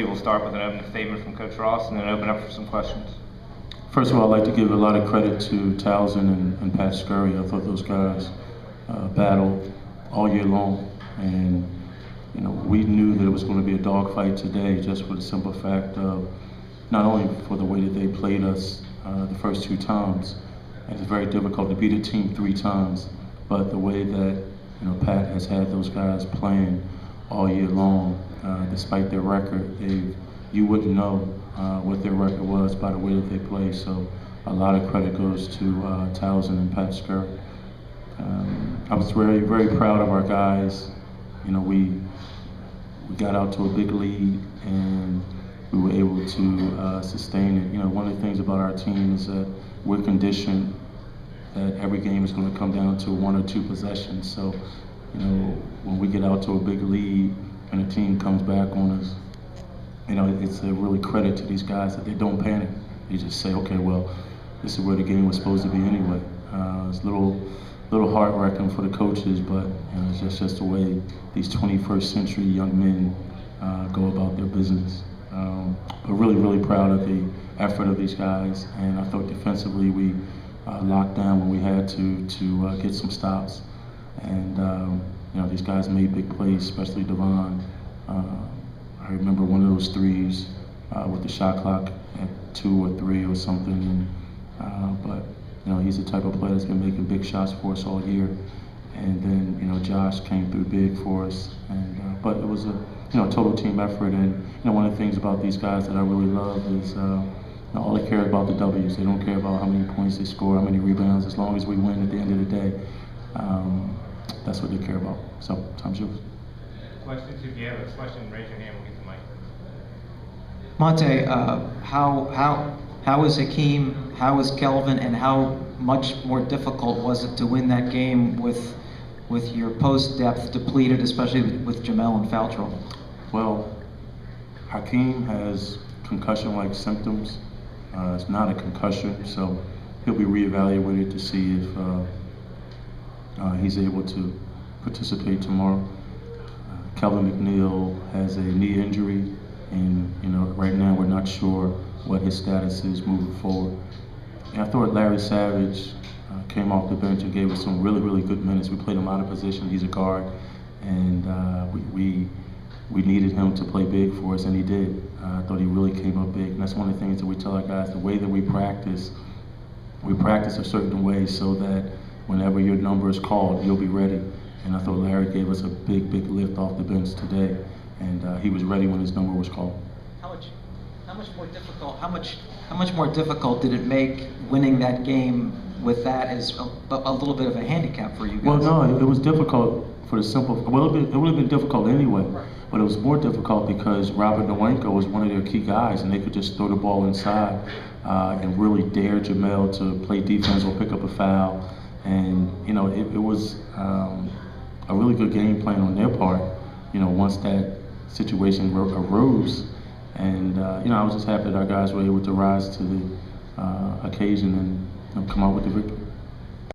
we'll start with an opening statement from Coach Ross and then open up for some questions. First of all, I'd like to give a lot of credit to Towson and Pat Scurry. I thought those guys battled all year long, and we knew that it was going to be a dogfight today, just for the simple fact of not only for the way that they played us the first 2 times. It's very difficult to beat a team 3 times, but the way that Pat has had those guys playing all year long, despite their record, you wouldn't know what their record was by the way that they play. So a lot of credit goes to Towson and Pat Scurry. I was very, very proud of our guys. We got out to a big lead and we were able to sustain it. One of the things about our team is that we're conditioned that every game is going to come down to 1 or 2 possessions. So, when we get out to a big lead and a team comes back on us, it's a really credit to these guys that they don't panic. They just say, okay, well, this is where the game was supposed to be anyway. It's a little heart-wrenching for the coaches, but it's just the way these 21st century young men go about their business. But really, really proud of the effort of these guys, and I thought defensively we locked down when we had to get some stops. And these guys made big plays, especially Devon. I remember one of those threes with the shot clock at 2 or 3 or something. But he's the type of player that's been making big shots for us all year. And then Josh came through big for us. And but it was a total team effort. And one of the things about these guys that I really love is all they care about the W's. They don't care about how many points they score, how many rebounds. As long as we win at the end of the day, that's what they care about. So, time's yours. Questions? If you have a question, raise your hand. We'll get the mic. Monte, how is Hakeem? How is Kelvin? And how much more difficult was it to win that game with your post depth depleted, especially with Jamel and foul trouble? Well, Hakeem has concussion-like symptoms. It's not a concussion, so he'll be reevaluated to see if he's able to participate tomorrow. Kelvin McNeil has a knee injury, and right now we're not sure what his status is moving forward. And I thought Larry Savage came off the bench and gave us some really, really good minutes. We played him out of position. He's a guard, and we needed him to play big for us, and he did. I thought he really came up big, and that's one of the things that we tell our guys, the way that we practice a certain way so that whenever your number is called, you'll be ready. And I thought Larry gave us a big, big lift off the bench today, and he was ready when his number was called. How much more difficult did it make winning that game with that as a little bit of a handicap for you guys? Well, no, it was difficult for the simple. Well, it would have been difficult anyway, but it was more difficult because Robert Nwanko was one of their key guys, and they could just throw the ball inside and really dare Jamel to play defense or pick up a foul. And it was a really good game plan on their part. Once that situation arose, and I was just happy that our guys were able to rise to the occasion and come out with the victory.